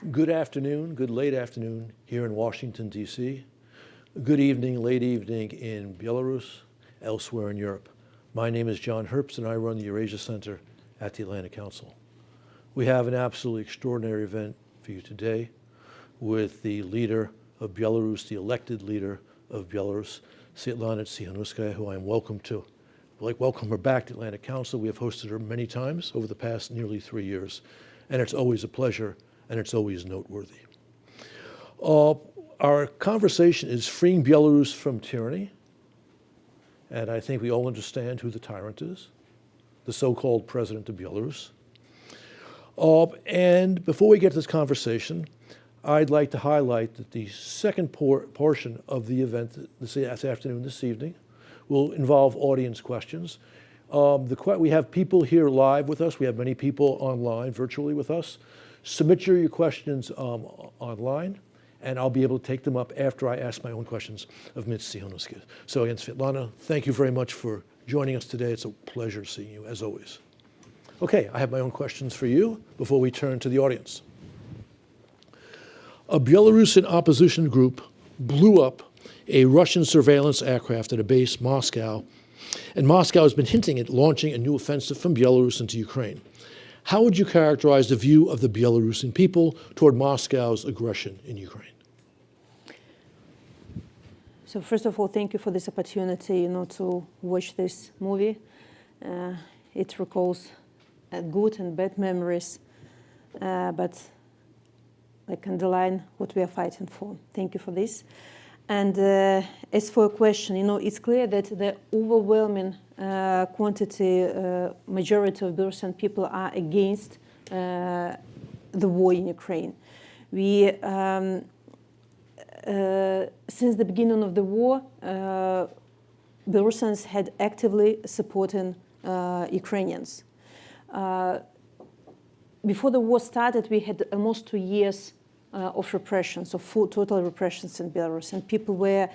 Good afternoon, good late afternoon here in Washington, D.C. Good evening, late evening in Belarus, elsewhere in Europe. My name is John Herbst, and I run the Eurasia Center at the Atlantic Council. We have an absolutely extraordinary event for you today with the leader of Belarus, the elected leader of Belarus, Sviatlana Tsikhanouskaya, who I am welcome her back to the Atlantic Council. We have hosted her many times over the past nearly 3 years, and it's always a pleasure, and it's always noteworthy. Our conversation is freeing Belarus from tyranny, and I think we all understand who the tyrant is, the so-called president of Belarus. And before we get to this conversation, I'd like to highlight that the second portion of the event this afternoon, this evening, will involve audience questions. We have people here live with us. We have many people online, virtually with us. Submit your questions online, and I'll be able to take them up after I ask my own questions of Ms. Tsikhanouskaya. So again, Sviatlana, thank you very much for joining us today. It's a pleasure seeing you, as always. Okay, I have my own questions for you before we turn to the audience. A Belarusian opposition group blew up a Russian surveillance aircraft at a base in Moscow, and Moscow has been hinting at launching a new offensive from Belarus into Ukraine. How would you characterize the view of the Belarusian people toward Moscow's aggression in Ukraine? So first of all, thank you for this opportunity, to watch this movie. It recalls good and bad memories, but I underline what we are fighting for. Thank you for this. And as for a question, it's clear that the overwhelming majority of Belarusian people are against the war in Ukraine. We, since the beginning of the war, Belarusians had actively supported Ukrainians. Before the war started, we had almost 2 years of repression, so full total repressions in Belarus, and people were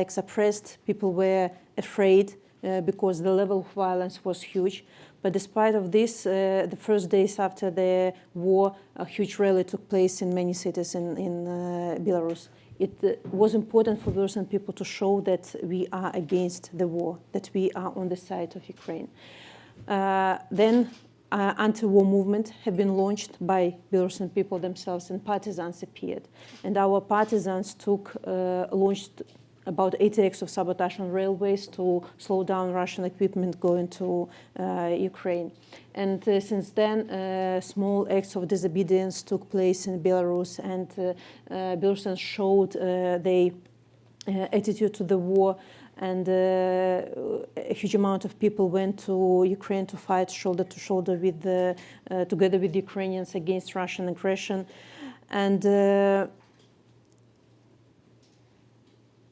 suppressed. People were afraid because the level of violence was huge. But despite of this, the first days after the war, a huge rally took place in many cities in Belarus. It was important for Belarusian people to show that we are against the war, that we are on the side of Ukraine. Then anti-war movement have been launched by Belarusian people themselves, and partisans appeared. And our partisans launched about 80 acts of sabotage on railways to slow down Russian equipment going to Ukraine. And since then, small acts of disobedience took place in Belarus, and Belarusians showed their attitude to the war. And a huge amount of people went to Ukraine to fight shoulder to shoulder with together with the Ukrainians against Russian aggression. And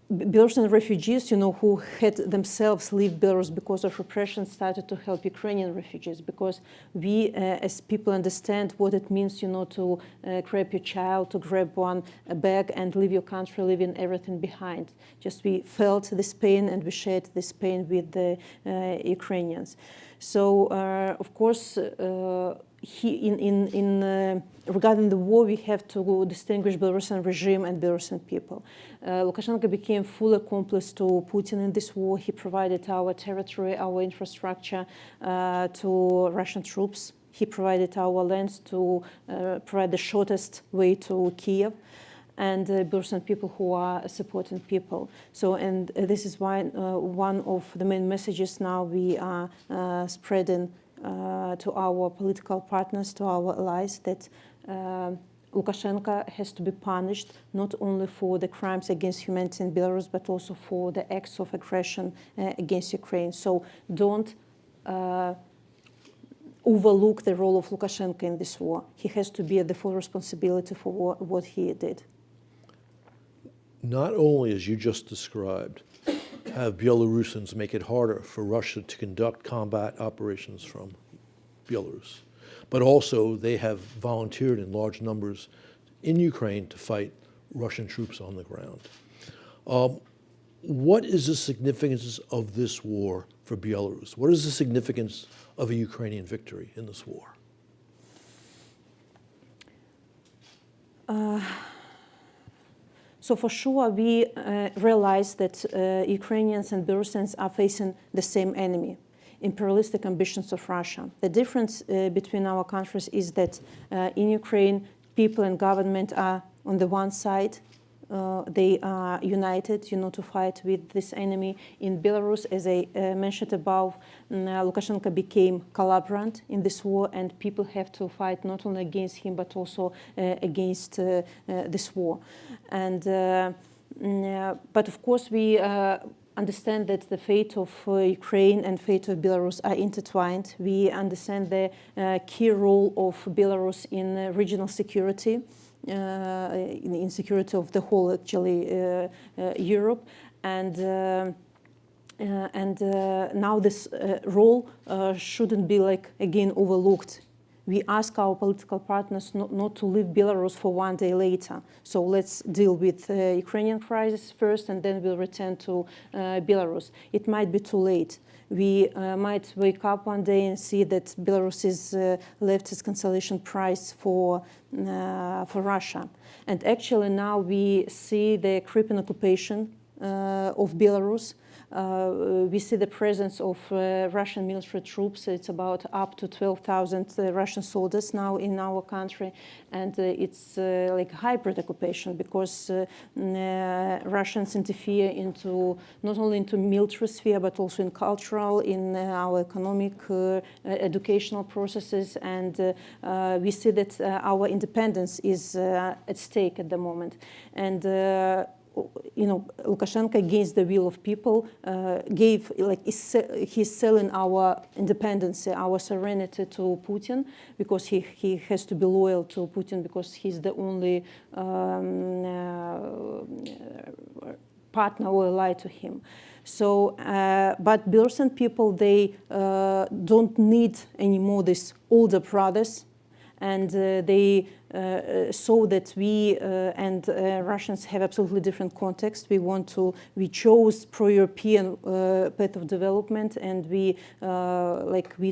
Belarusian refugees, who had themselves left Belarus because of repression, started to help Ukrainian refugees, because we, as people, understand what it means, to grab your child, to grab a bag and leave your country, leaving everything behind. Just we felt this pain, and we shared this pain with the Ukrainians. So, of course, regarding the war, we have to distinguish Belarusian regime and Belarusian people. Lukashenko became full accomplice to Putin in this war. He provided our territory, our infrastructure to Russian troops. He provided our lands to provide the shortest way to Kiev, and Belarusian people who are supporting people. So, and this is why one of the main messages now we are spreading to our political partners, to our allies, that Lukashenko has to be punished not only for the crimes against humanity in Belarus, but also for the acts of aggression against Ukraine. So don't overlook the role of Lukashenko in this war. He has to bear the full responsibility for what he did. Not only, as you just described, have Belarusians make it harder for Russia to conduct combat operations from Belarus, but also they have volunteered in large numbers in Ukraine to fight Russian troops on the ground. What is the significance of this war for Belarus? What is the significance of a Ukrainian victory in this war? So for sure, we realize that Ukrainians and Belarusians are facing the same enemy, imperialistic ambitions of Russia. The difference between our countries is that in Ukraine, people and government are on the one side. They are united, to fight with this enemy. In Belarus, as I mentioned above, Lukashenko became collaborant in this war, and people have to fight not only against him, but also against this war. And but of course, we understand that the fate of Ukraine and fate of Belarus are intertwined. We understand the key role of Belarus in regional security. In security of the whole, actually, Europe, and now this role shouldn't be again overlooked. We ask our political partners not to leave Belarus for one day later. So let's deal with the Ukrainian crisis first, and then we'll return to Belarus. It might be too late. We might wake up one day and see that Belarus is left its consolation prize for Russia. And actually now we see the creeping occupation of Belarus. We see the presence of Russian military troops. It's about up to 12,000 Russian soldiers now in our country, and it's like hybrid occupation because Russians interfere into not only into military sphere but also in cultural, in our economic, educational processes, and we see that our independence is at stake at the moment, and. Lukashenko, against the will of people, he's selling our independence, our sovereignty to Putin, because he has to be loyal to Putin because he's the only partner or ally to him. So, but Belarusian people, they don't need anymore these older brothers, and they saw that we and Russians have absolutely different context. We chose pro-European path of development, and we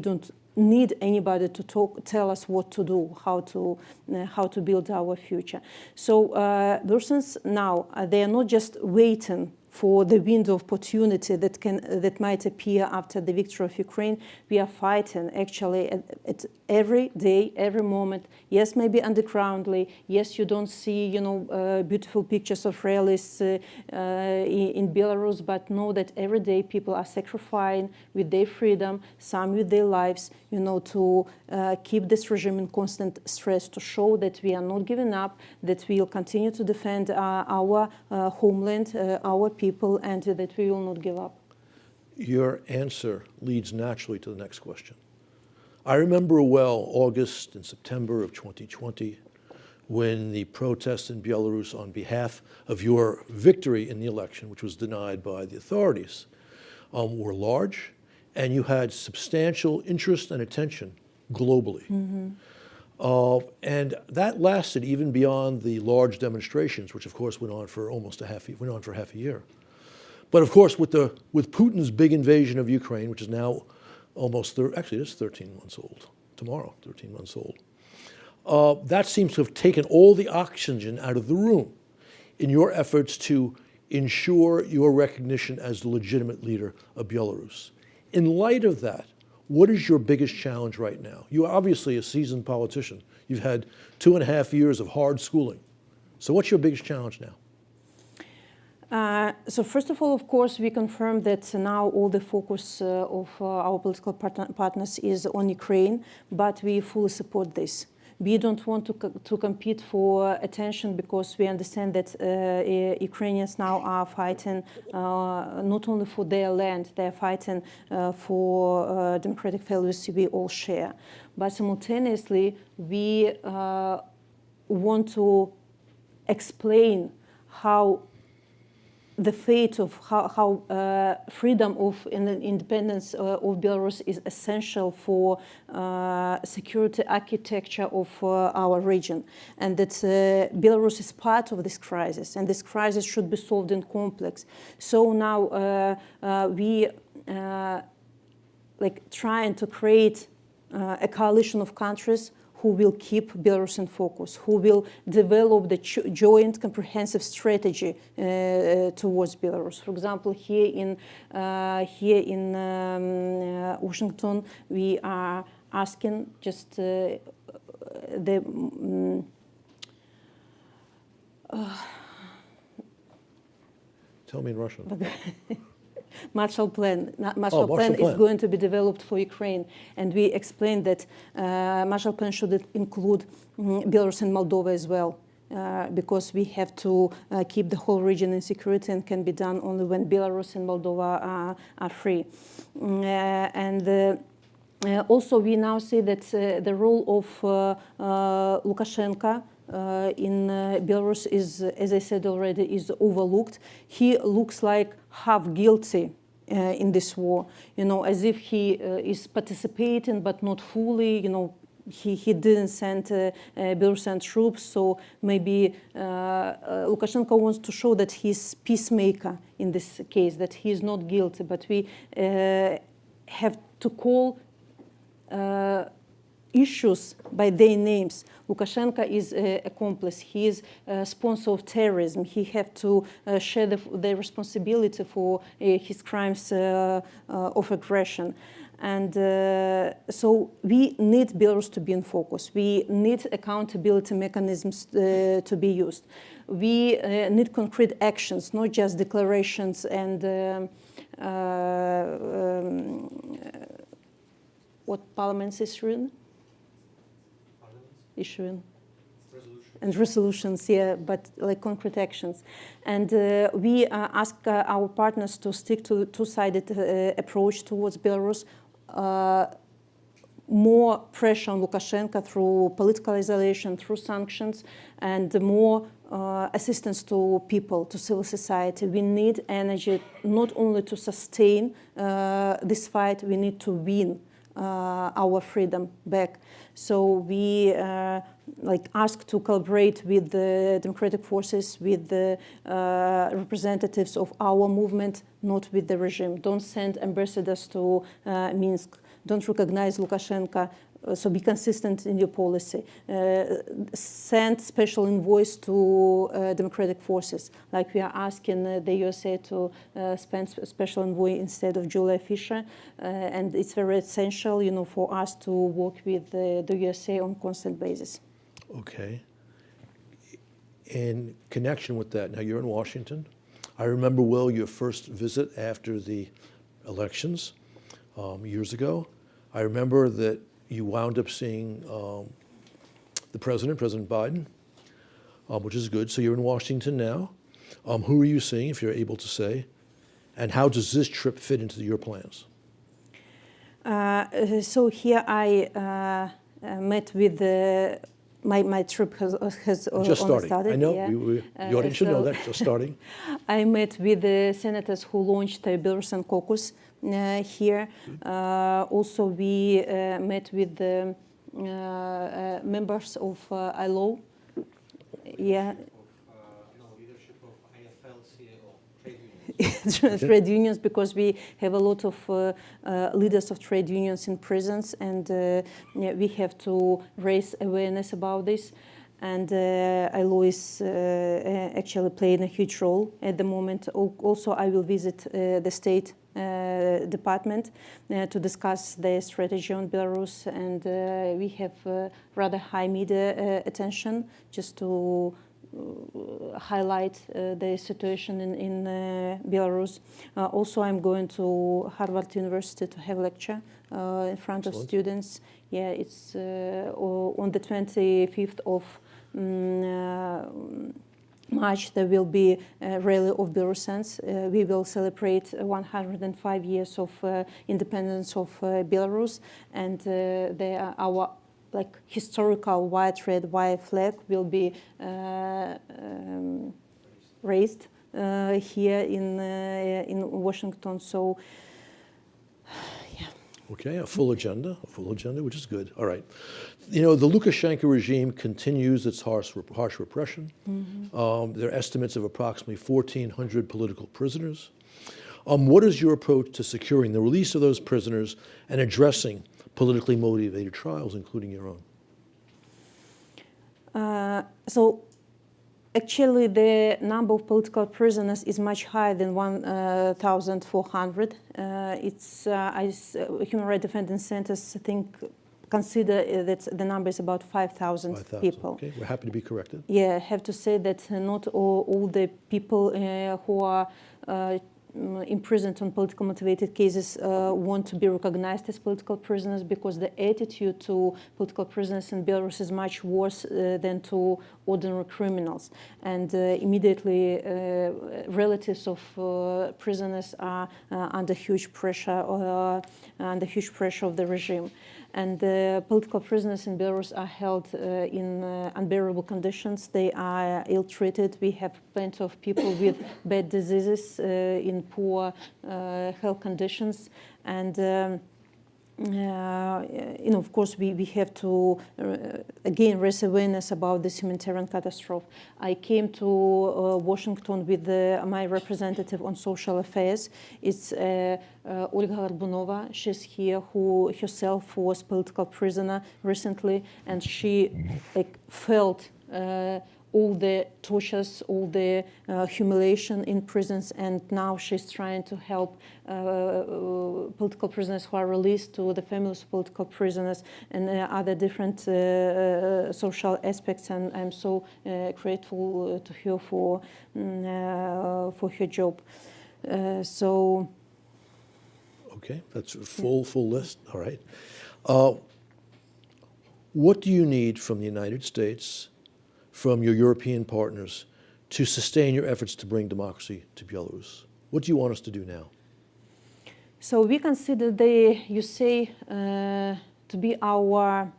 don't need anybody to tell us what to do, how to build our future. So Belarusians now, they are not just waiting for the window of opportunity that might appear after the victory of Ukraine. We are fighting actually at every day, every moment. Yes, maybe undergroundly. Yes, you don't see, beautiful pictures of rallies in Belarus, but know that every day people are sacrificing with their freedom, some with their lives, to keep this regime in constant stress, to show that we are not giving up, that we will continue to defend our homeland, our people, and that we will not give up. Your answer leads naturally to the next question. I remember well August and September of 2020, when the protests in Belarus on behalf of your victory in the election, which was denied by the authorities, were large, and you had substantial interest and attention globally. Mm-hmm. And that lasted even beyond the large demonstrations, which of course went on for half a year. But of course, with Putin's big invasion of Ukraine, which is now almost, actually it's 13 months old, tomorrow, 13 months old, that seems to have taken all the oxygen out of the room in your efforts to ensure your recognition as the legitimate leader of Belarus. In light of that, what is your biggest challenge right now? You are obviously a seasoned politician. You've had 2.5 years of hard schooling. So what's your biggest challenge now? So first of all, of course, we confirm that now all the focus of our political partners is on Ukraine, but we fully support this. We don't want to compete for attention, because we understand that Ukrainians now are fighting not only for their land, they're fighting for democratic values we all share. But simultaneously, we want to explain how the fate of how freedom of independence of Belarus is essential for security architecture of our region, and that Belarus is part of this crisis, and this crisis should be solved in complex. So now we trying to create a coalition of countries who will keep Belarus in focus, who will develop the joint comprehensive strategy towards Belarus. For example, here in Washington, we are asking just Tell me in Russian. Marshall Plan. Marshall Plan Plan is going to be developed for Ukraine, and we explained that Marshall Plan should include Belarus and Moldova as well, because we have to keep the whole region in security, and can be done only when Belarus and Moldova are free. Also, we now see that the role of Lukashenko in Belarus is, as I said already, is overlooked. He looks like half guilty in this war, as if he is participating but not fully, he didn't send Belarusian troops, so maybe Lukashenko wants to show that he's peacemaker in this case, that he is not guilty, but we have to call issues by their names. Lukashenko is an accomplice. He is a sponsor of terrorism. He has to share the responsibility for his crimes of aggression. And so we need Belarus to be in focus. We need accountability mechanisms to be used. We need concrete actions, not just declarations and what parliaments issuing? And resolutions, yeah, but like concrete actions. And we ask our partners to stick to a two-sided approach towards Belarus, more pressure on Lukashenko through political isolation, through sanctions, and more assistance to people, to civil society. We need energy not only to sustain this fight, we need to win our freedom back. So we ask to collaborate with the democratic forces, with the representatives of our movement, not with the regime. Don't send ambassadors to Minsk. Don't recognize Lukashenko. So be consistent in your policy. Send special envoys to democratic forces, like we are asking the USA to spend special envoy instead of Julia Fisher, and it's very essential, for us to work with the USA on constant basis. Okay. In connection with that, now you're in Washington. I remember well your first visit after the elections years ago. I remember that you wound up seeing the president, President Biden, which is good. So you're in Washington now. Who are you seeing, if you're able to say? And how does this trip fit into your plans? So here I met with my trip has just starting. Started. I know, yeah. the audience should know that, just starting. I met with the senators who launched the Belarusian caucus here. Also, we met with the members of ILO. Yeah. Leadership of IFL, trade unions. Trade unions, because we have a lot of leaders of trade unions in prisons, and we have to raise awareness about this. And ILO is actually playing a huge role at the moment. Also, I will visit the State Department to discuss their strategy on Belarus, and we have rather high media attention just to highlight the situation in Belarus. Also, I'm going to Harvard University to have a lecture in front of students. Yeah, it's on the 25th of March. There will be a rally of Belarusians. We will celebrate 105 years of independence of Belarus, and our historical white, red, white flag will be raised here in Washington. So, yeah. Okay, a full agenda, which is good. All right. The Lukashenko regime continues its harsh repression. Mm-hmm. There are estimates of approximately 1,400 political prisoners. What is your approach to securing the release of those prisoners and addressing politically motivated trials, including your own? So actually, the number of political prisoners is much higher than 1,400. Human rights defenders centers consider that the number is about 5,000 people. Okay, we're happy to be corrected. Yeah, I have to say that not all the people who are imprisoned on political motivated cases want to be recognized as political prisoners, because the attitude to political prisoners in Belarus is much worse than to ordinary criminals. And immediately relatives of prisoners are under huge pressure of the regime. And political prisoners in Belarus are held in unbearable conditions. They are ill-treated. We have plenty of people with bad diseases in poor health conditions. And of course, we have to again raise awareness about this humanitarian catastrophe. I came to Washington with my representative on social affairs. It's Olga Garbunova. She's here, who herself was political prisoner recently, and she felt all the tortures, all the humiliation in prisons, and now she's trying to help political prisoners who are released, to the families of political prisoners, and other different social aspects. And I'm so grateful to her for her job. Okay, that's a full list. All right. What do you need from the United States, from your European partners, to sustain your efforts to bring democracy to Belarus? What do you want us to do now? So we consider the USA to be our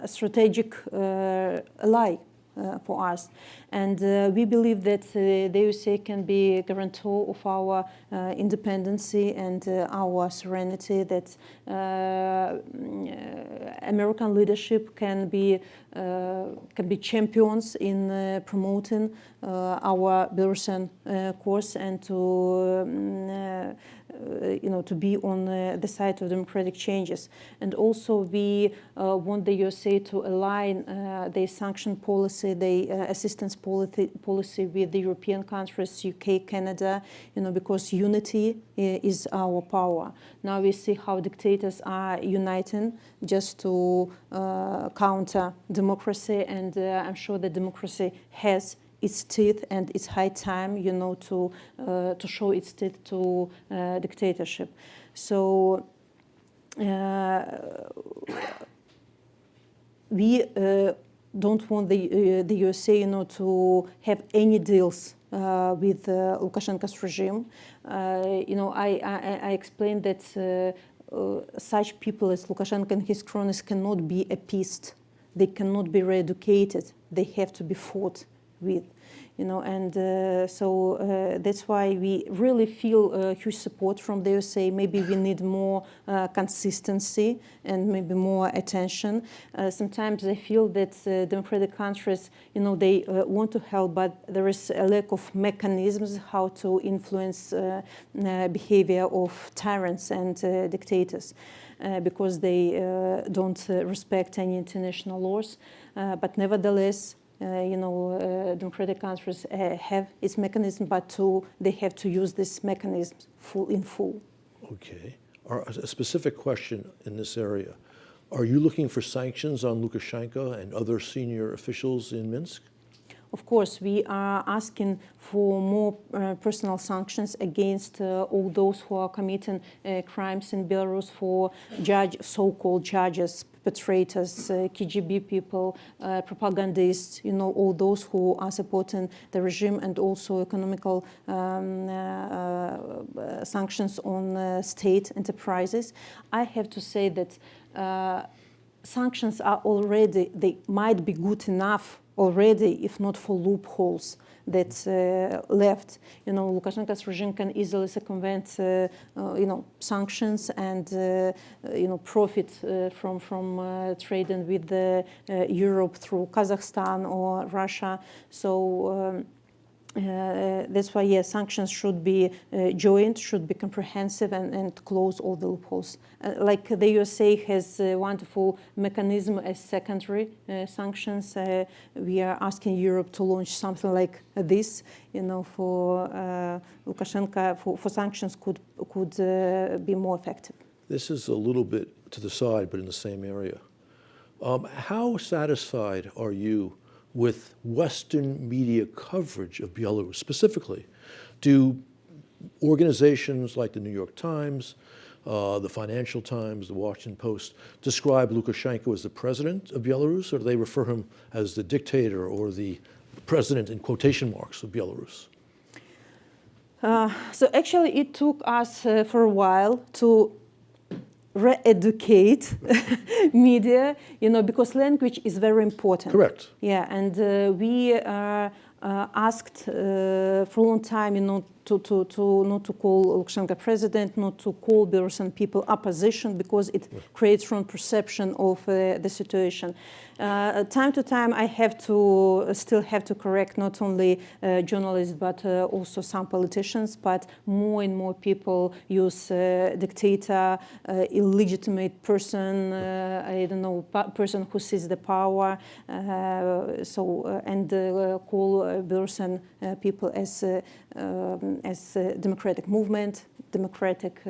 strategic ally for us. And we believe that the USA can be a guarantor of our independence and our serenity, that American leadership can be champions in promoting our Belarusian cause, and to be on the side of democratic changes. And also we want the USA to align their sanction policy, their assistance policy with the European countries, UK, Canada, because unity is our power. Now we see how dictators are uniting just to counter democracy, and I'm sure that democracy has its teeth, and it's high time, to show its teeth to dictatorship. So we don't want the USA, to have any deals with Lukashenko's regime. I explained that such people as Lukashenko and his cronies cannot be appeased. They cannot be re-educated. They have to be fought with, so that's why we really feel huge support from the USA. Maybe we need more consistency and maybe more attention. Sometimes I feel that democratic countries, they want to help, but there is a lack of mechanisms how to influence behavior of tyrants and dictators, because they don't respect any international laws. But nevertheless, democratic countries have its mechanism, but they have to use this mechanism in full. Okay. A specific question in this area. Are you looking for sanctions on Lukashenko and other senior officials in Minsk? Of course, we are asking for more personal sanctions against all those who are committing crimes in Belarus, for so-called judges, perpetrators, KGB people, propagandists, all those who are supporting the regime, and also economical sanctions on state enterprises. I have to say that sanctions are already, they might be good enough already, if not for loopholes that left. Lukashenko's regime can easily circumvent, sanctions and, profit from trading with Europe through Kazakhstan or Russia. So That's why, yes, sanctions should be joint, should be comprehensive, and close all the loopholes. Like the USA has a wonderful mechanism as secondary sanctions. We are asking Europe to launch something like this, for Lukashenko, for sanctions could be more effective. This is a little bit to the side, but in the same area. How satisfied are you with Western media coverage of Belarus? Specifically, do organizations like the New York Times, the Financial Times, the Washington Post describe Lukashenko as the president of Belarus, or do they refer him as the dictator or the president in quotation marks of Belarus? So actually it took us for a while to re-educate media, because language is very important. Correct. Yeah, and we asked for a long time, to not to call Lukashenko president, not to call Belarusian people opposition, because it creates wrong perception of the situation. Time to time, I still have to correct not only journalists but also some politicians. But more and more people use dictator, illegitimate person, I don't know, person who sees the power. And call Belarusian people as democratic movement, democratic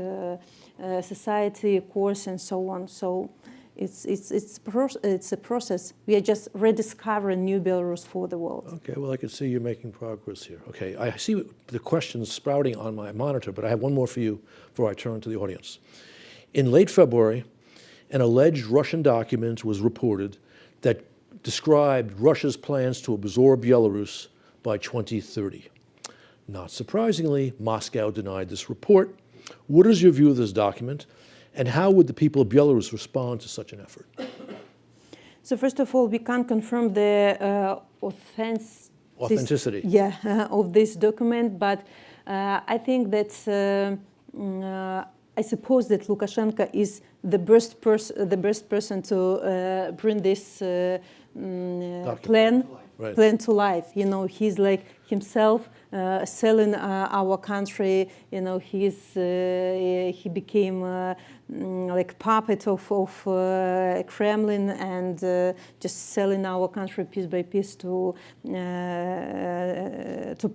society, of course, and so on. So it's a process. We are just rediscovering new Belarus for the world. Okay, well, I can see you're making progress here. Okay, I see the questions sprouting on my monitor, but I have one more for you before I turn to the audience. In late February, an alleged Russian document was reported that described Russia's plans to absorb Belarus by 2030. Not surprisingly, Moscow denied this report. What is your view of this document, and how would the people of Belarus respond to such an effort? So first of all, we can't confirm the authenticity of this document, but I think that I suppose that Lukashenko is the best person to bring this plan to life. He's like himself selling our country. He became like puppet of Kremlin and just selling our country piece by piece to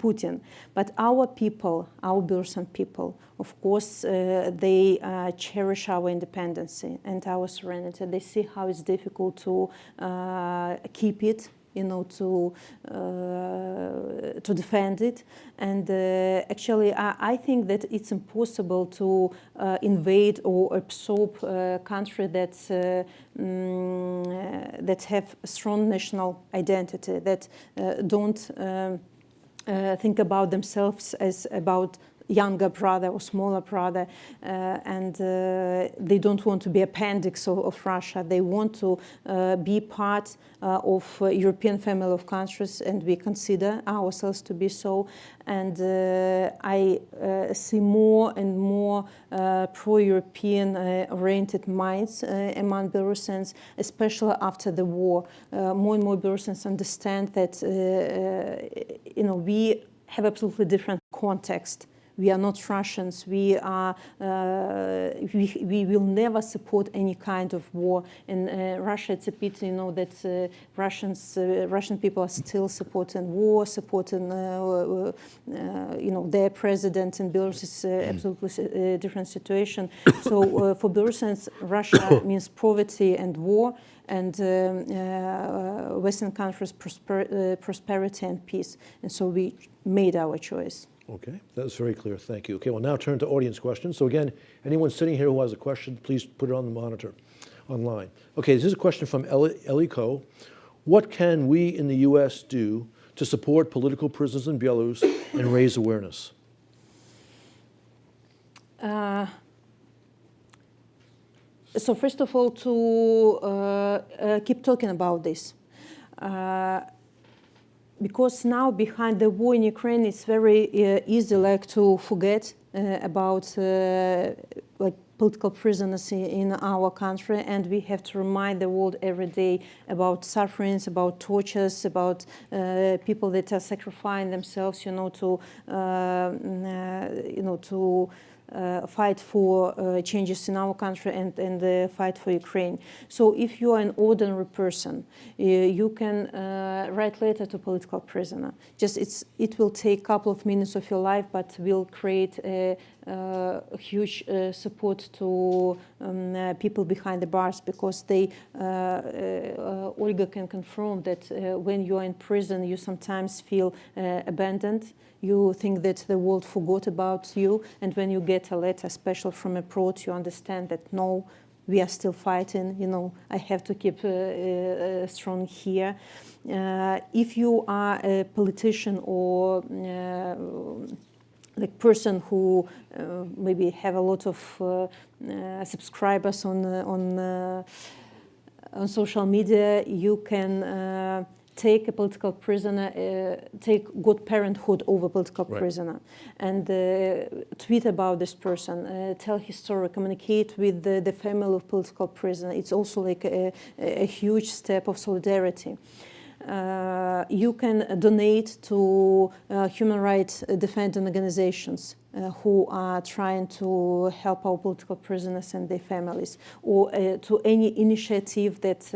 Putin. But our people, our Belarusian people, of course, they cherish our independence and our sovereignty. They see how it's difficult to keep it, to defend it. And actually, I think that it's impossible to invade or absorb a country that have strong national identity, that don't think about themselves as about younger brother or smaller brother, and they don't want to be appendix of Russia. They want to be part of European family of countries, and we consider ourselves to be so. And I see more and more pro-European oriented minds among Belarusians, especially after the war. More and more Belarusians understand that we have absolutely different context. We are not Russians. We will never support any kind of war. In Russia, it's a pity, that Russian people are still supporting war, supporting, their president. In Belarus, it's absolutely a different situation. So for Belarusians, Russia means poverty and war, and Western countries prosperity and peace. And so we made our choice. Okay, that's very clear. Thank you. Okay, we'll now turn to audience questions. So again, anyone sitting here who has a question, please put it on the monitor online. Okay, this is a question from Ellie Ko. What can we in the U.S. do to support political prisoners in Belarus and raise awareness? So first of all, to keep talking about this. Because now behind the war in Ukraine, it's very easy to forget about political prisoners in our country, and we have to remind the world every day about sufferings, about tortures, about people that are sacrificing themselves, to fight for changes in our country and fight for Ukraine. So if you are an ordinary person, you can write letter to political prisoner. It will take a couple of minutes of your life, but will create a huge support to people behind the bars, because Olga can confirm that when you are in prison, you sometimes feel abandoned. You think that the world forgot about you, and when you get a letter, special from abroad, you understand that no, we are still fighting. I have to keep strong here. If you are a politician or like person who maybe have a lot of subscribers on social media, you can take a political prisoner, take good parenthood over political prisoner, and tweet about this person, tell his story, communicate with the family of political prisoner. It's also like a huge step of solidarity. You can donate to human rights defending organizations who are trying to help our political prisoners and their families, or to any initiative that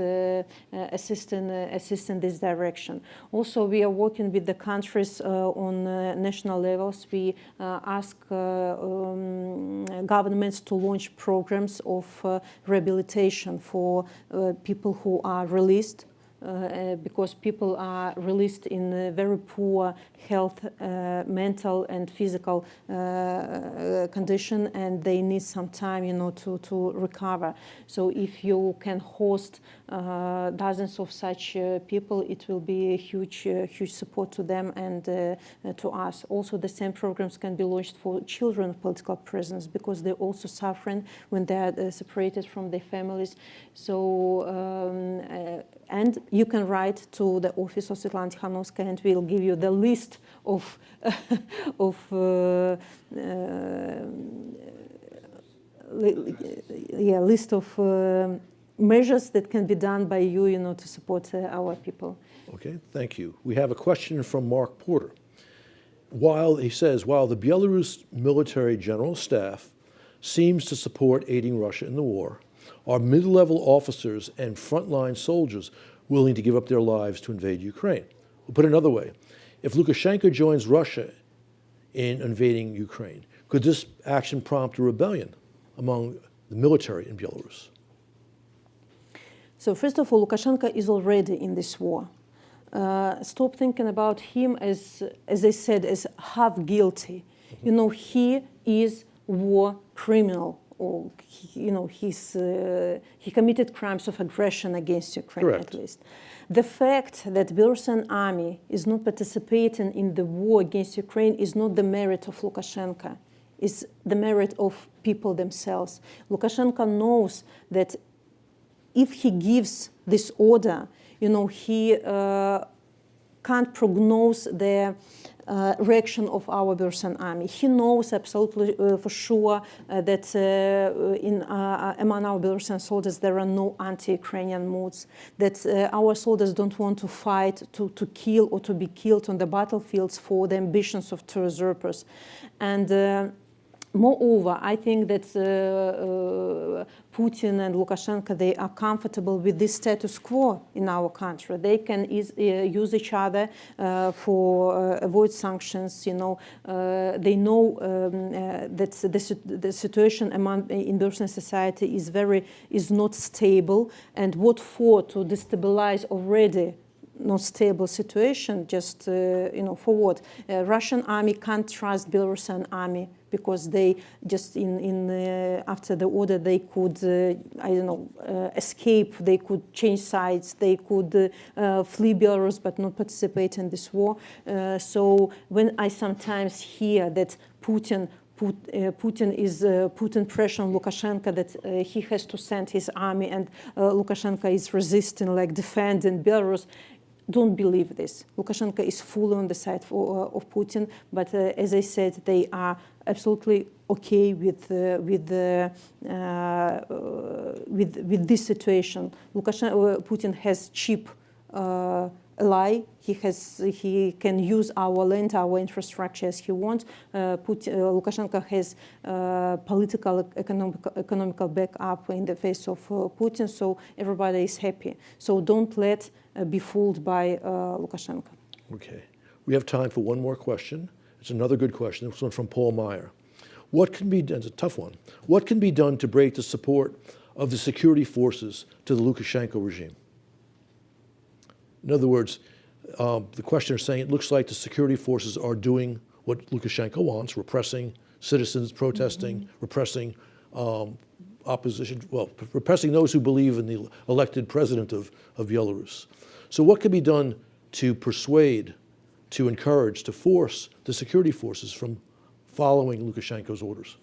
assist in this direction. Also, we are working with the countries on national levels. We ask governments to launch programs of rehabilitation for people who are released. Because people are released in very poor health, mental and physical condition, and they need some time, to recover. So if you can host dozens of such people, it will be a huge support to them and to us. Also, the same programs can be launched for children of political prisoners, because they're also suffering when they are separated from their families. So, and you can write to the office of Sviatlana Tsikhanouskaya, and we'll give you the list of list of measures that can be done by you, to support our people. Okay, thank you. We have a question from Mark Porter. While the Belarus military general staff seems to support aiding Russia in the war, are mid-level officers and frontline soldiers willing to give up their lives to invade Ukraine? We'll put it another way. If Lukashenko joins Russia in invading Ukraine, could this action prompt a rebellion among the military in Belarus? So first of all, Lukashenko is already in this war. Stop thinking about him as I said, as half guilty. He is war criminal. Or he committed crimes of aggression against Ukraine. Correct. At least. The fact that Belarusian army is not participating in the war against Ukraine is not the merit of Lukashenko. It's the merit of people themselves. Lukashenko knows that if he gives this order, he can't prognose the reaction of our Belarusian army. He knows absolutely for sure that among our Belarusian soldiers there are no anti-Ukrainian moods, that our soldiers don't want to fight, to kill or to be killed on the battlefields for the ambitions of two usurpers. And moreover, I think that Putin and Lukashenko, they are comfortable with this status quo in our country. They can use each other for avoid sanctions. They know that the situation in Belarusian society is not stable, and what for to destabilize already not stable situation, just for what? Russian army can't trust Belarusian army, because they just after the order they could escape, they could change sides, they could flee Belarus but not participate in this war. So when I sometimes hear that Putin putting pressure on Lukashenko that he has to send his army, and Lukashenko is resisting, like defending Belarus, don't believe this. Lukashenko is fully on the side of Putin, but as I said, they are absolutely okay with this situation. Putin has cheap ally. He can use our land, our infrastructure as he wants. Lukashenko has political, economical backup in the face of Putin, so everybody is happy. So don't let be fooled by Lukashenko. Okay. We have time for one more question. It's another good question. This one from Paul Meyer. What can be done? It's a tough one. What can be done to break the support of the security forces to the Lukashenko regime? In other words, the questioner is saying it looks like the security forces are doing what Lukashenko wants, repressing citizens protesting, repressing opposition, repressing those who believe in the elected president of Belarus. So what can be done to persuade, to encourage, to force the security forces from following Lukashenko's orders?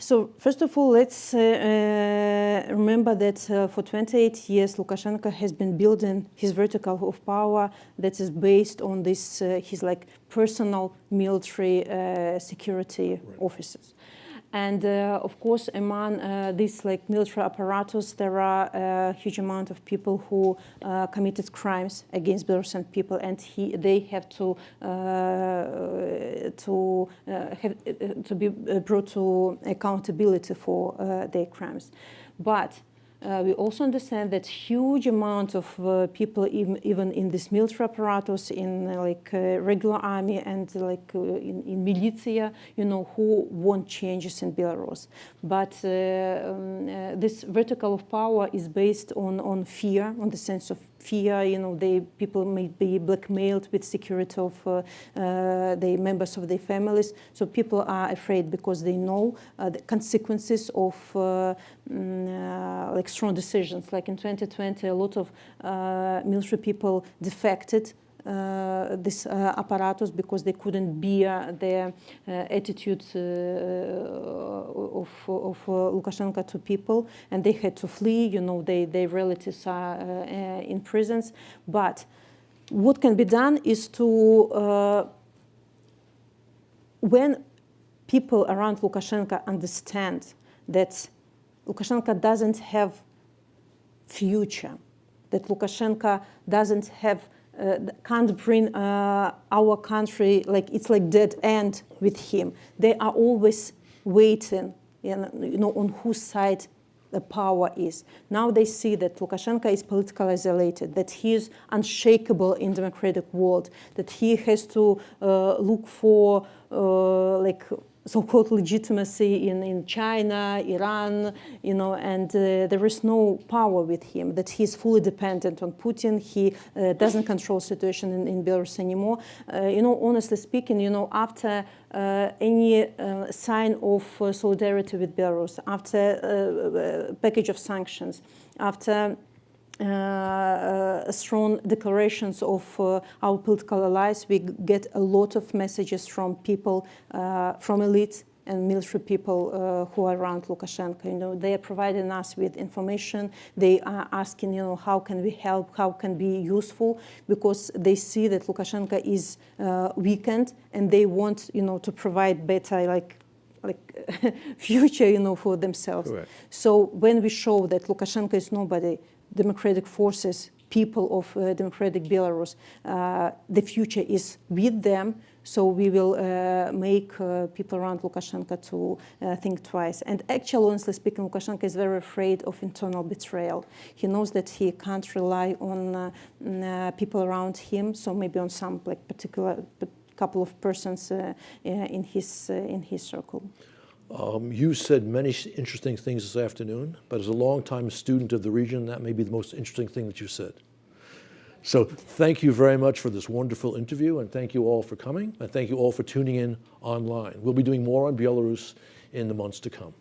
So first of all, let's remember that for 28 years, Lukashenko has been building his vertical of power that is based on this his like personal military security officers. And of course, among these like military apparatus, there are a huge amount of people who committed crimes against Belarusian people, and they have to be brought to accountability for their crimes. But we also understand that huge amount of people, even in this military apparatus, in regular army and in militia, who want changes in Belarus. But this vertical of power is based on fear, on the sense of fear. People may be blackmailed with security of the members of their families. So people are afraid because they know the consequences of strong decisions. Like in 2020, a lot of military people defected this apparatus because they couldn't bear the attitude of Lukashenko to people, and they had to flee. Their relatives are in prisons. But what can be done is to, when people around Lukashenko understand that Lukashenko doesn't have future, that Lukashenko doesn't have can't bring our country, it's like dead end with him. They are always waiting, on whose side the power is. Now they see that Lukashenko is politically isolated, that he is unshakable in democratic world, that he has to look for so-called legitimacy in China, Iran, and there is no power with him, that he's fully dependent on Putin. He doesn't control situation in Belarus anymore. Honestly speaking, after any sign of solidarity with Belarus, after a package of sanctions, after strong declarations of our political allies, we get a lot of messages from people, from elites and military people who are around Lukashenko. They are providing us with information. They are asking, how can we help? How can be useful? Because they see that Lukashenko is weakened, and they want, to provide better, future, for themselves. Correct. So when we show that Lukashenko is nobody, democratic forces, people of democratic Belarus, the future is with them. So we will make people around Lukashenko to think twice. And actually, honestly speaking, Lukashenko is very afraid of internal betrayal. He knows that he can't rely on people around him. So maybe on some particular couple of persons in his circle. You said many interesting things this afternoon, but as a longtime student of the region, that may be the most interesting thing that you said. So thank you very much for this wonderful interview, and thank you all for coming, and thank you all for tuning in online. We'll be doing more on Belarus in the months to come.